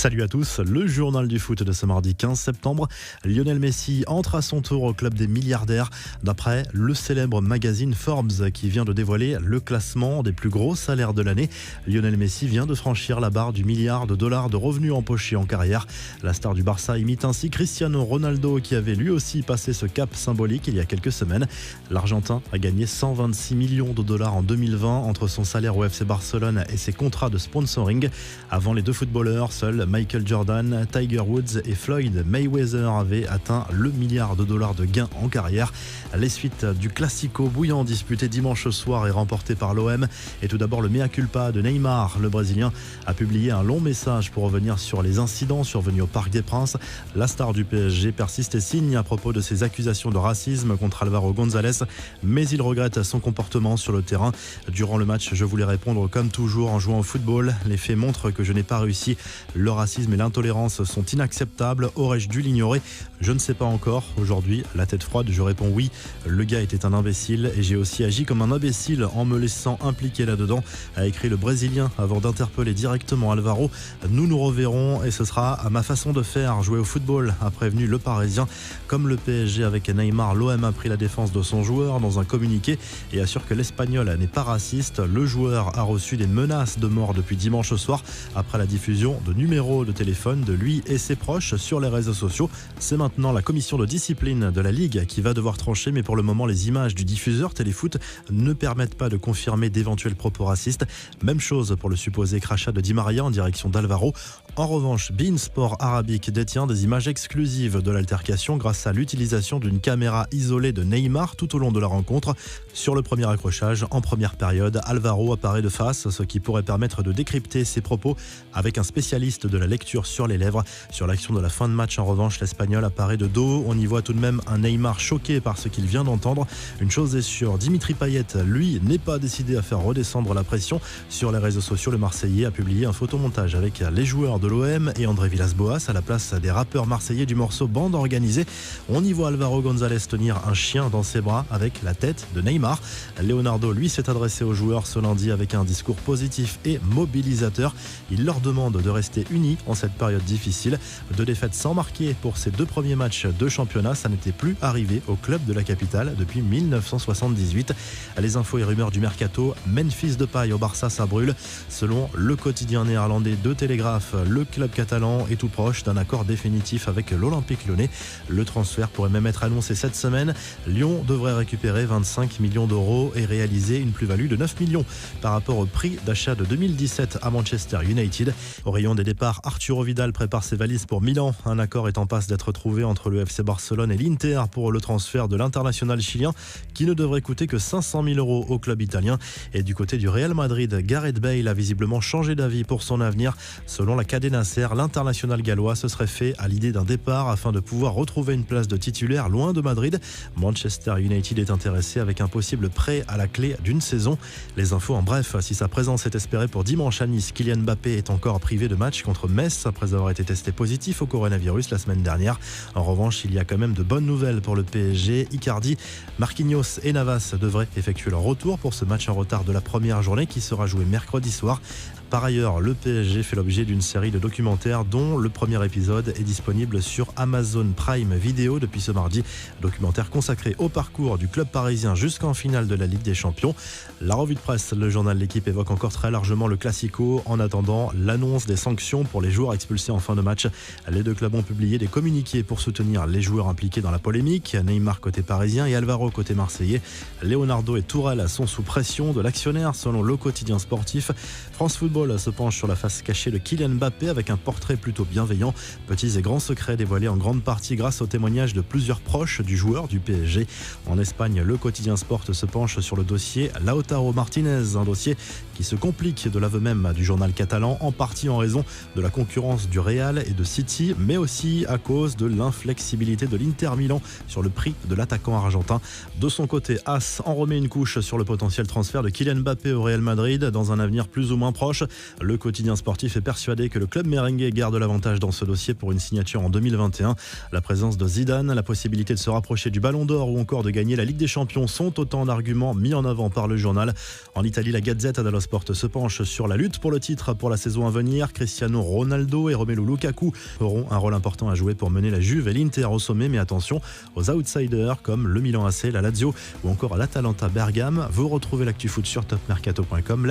Salut à tous, le journal du foot de ce mardi 15 septembre. Lionel Messi entre à son tour au club des milliardaires d'après le célèbre magazine Forbes qui vient de dévoiler le classement des plus gros salaires de l'année. Lionel Messi vient de franchir la barre du milliard de dollars de revenus empochés en carrière. La star du Barça imite ainsi Cristiano Ronaldo qui avait lui aussi passé ce cap symbolique il y a quelques semaines. L'Argentin a gagné 126 millions de dollars en 2020 entre son salaire au FC Barcelone et ses contrats de sponsoring. Avant les deux footballeurs, seuls Michael Jordan, Tiger Woods et Floyd Mayweather avaient atteint le milliard de dollars de gains en carrière. Les suites du Classico bouillant disputé dimanche soir et remporté par l'OM. Et tout d'abord le mea culpa de Neymar. Le Brésilien a publié un long message pour revenir sur les incidents survenus au Parc des Princes. La star du PSG persiste et signe à propos de ses accusations de racisme contre Álvaro González, mais il regrette son comportement sur le terrain. Durant le match, je voulais répondre comme toujours en jouant au football. Les faits montrent que je n'ai pas réussi. Le racisme et l'intolérance sont inacceptables. Aurais-je dû l'ignorer ? Je ne sais pas encore. Aujourd'hui, la tête froide, je réponds oui. Le gars était un imbécile et j'ai aussi agi comme un imbécile en me laissant impliquer là-dedans, a écrit le Brésilien avant d'interpeller directement Álvaro. Nous nous reverrons et ce sera à ma façon de faire, jouer au football, a prévenu le Parisien. Comme le PSG avec Neymar, l'OM a pris la défense de son joueur dans un communiqué et assure que l'Espagnol n'est pas raciste. Le joueur a reçu des menaces de mort depuis dimanche soir après la diffusion de numéros de téléphone de lui et ses proches sur les réseaux sociaux. C'est maintenant la commission de discipline de la Ligue qui va devoir trancher, mais pour le moment, les images du diffuseur Téléfoot ne permettent pas de confirmer d'éventuels propos racistes. Même chose pour le supposé crachat de Di Maria en direction d'Álvaro. En revanche, beIN Sport Arabique détient des images exclusives de l'altercation grâce à l'utilisation d'une caméra isolée de Neymar tout au long de la rencontre. Sur le premier accrochage, en première période, Álvaro apparaît de face, ce qui pourrait permettre de décrypter ses propos avec un spécialiste de la lecture sur les lèvres. Sur l'action de la fin de match, en revanche, l'Espagnol apparaît de dos. On y voit tout de même un Neymar choqué par ce qu'il vient d'entendre. Une chose est sûre, Dimitri Payet, lui, n'est pas décidé à faire redescendre la pression. Sur les réseaux sociaux, le Marseillais a publié un photomontage avec les joueurs de l'OM et André Villas-Boas à la place des rappeurs marseillais du morceau Bande Organisée. On y voit Álvaro González tenir un chien dans ses bras avec la tête de Neymar. Leonardo, lui, s'est adressé aux joueurs ce lundi avec un discours positif et mobilisateur. Il leur demande de rester unis en cette période difficile. 2 défaites sans marquer pour ses 2 premiers matchs de championnat, ça n'était plus arrivé au club de la capitale depuis 1978. Les infos et rumeurs du mercato, Memphis Depay au Barça, ça brûle. Selon le quotidien néerlandais de Télégraphe, le club catalan est tout proche d'un accord définitif avec l'Olympique Lyonnais. Le transfert pourrait même être annoncé cette semaine. Lyon devrait récupérer 25 millions d'euros et réaliser une plus-value de 9 millions par rapport au prix d'achat de 2017 à Manchester United. Au rayon des départs, Arturo Vidal prépare ses valises pour Milan. Un accord est en passe d'être trouvé entre le FC Barcelone et l'Inter pour le transfert de l'international chilien qui ne devrait coûter que 500 000 euros au club italien. Et du côté du Real Madrid, Gareth Bale a visiblement changé d'avis pour son avenir. Selon la Cadena Ser, l'international gallois se serait fait à l'idée d'un départ afin de pouvoir retrouver une place de titulaire loin de Madrid. Manchester United est intéressé avec un possible prêt à la clé d'une saison. Les infos en bref, si sa présence est espérée pour dimanche à Nice, Kylian Mbappé est encore privé de match contre Metz après avoir été testé positif au coronavirus la semaine dernière. En revanche, il y a quand même de bonnes nouvelles pour le PSG. Icardi, Marquinhos et Navas devraient effectuer leur retour pour ce match en retard de la première journée qui sera joué mercredi soir. Par ailleurs, le PSG fait l'objet d'une série de documentaires dont le premier épisode est disponible sur Amazon Prime Video depuis ce mardi. Documentaire consacré au parcours du club parisien jusqu'en finale de la Ligue des Champions. La revue de presse, le journal L'Équipe évoque encore très largement le Classico en attendant l'annonce des sanctions pour les joueurs expulsés en fin de match. Les deux clubs ont publié des communiqués pour soutenir les joueurs impliqués dans la polémique. Neymar côté parisien et Álvaro côté marseillais. Leonardo et Tourelle sont sous pression de l'actionnaire selon le quotidien sportif. France Football se penche sur la face cachée de Kylian Mbappé avec un portrait plutôt bienveillant. Petits et grands secrets dévoilés en grande partie grâce au témoignage de plusieurs proches du joueur du PSG. En Espagne, le quotidien Sport se penche sur le dossier Lautaro Martinez, un dossier qui se complique de l'aveu même du journal catalan, en partie en raison de la concurrence du Real et de City, mais aussi à cause de l'inflexibilité de l'Inter Milan sur le prix de l'attaquant argentin. De son côté, AS en remet une couche sur le potentiel transfert de Kylian Mbappé au Real Madrid dans un avenir plus ou moins proche. Le quotidien sportif est persuadé que le club merengue garde l'avantage dans ce dossier pour une signature en 2021. La présence de Zidane, la possibilité de se rapprocher du Ballon d'Or ou encore de gagner la Ligue des Champions sont autant d'arguments mis en avant par le journal. En Italie, la Gazzetta dello Sport se penche sur la lutte pour le titre pour la saison à venir. Cristiano Ronaldo et Romelu Lukaku auront un rôle important à jouer pour mener la Juve et l'Inter au sommet, mais attention aux outsiders comme le Milan AC, la Lazio ou encore l'Atalanta Bergame. Vous retrouvez l'actu foot sur topmercato.com.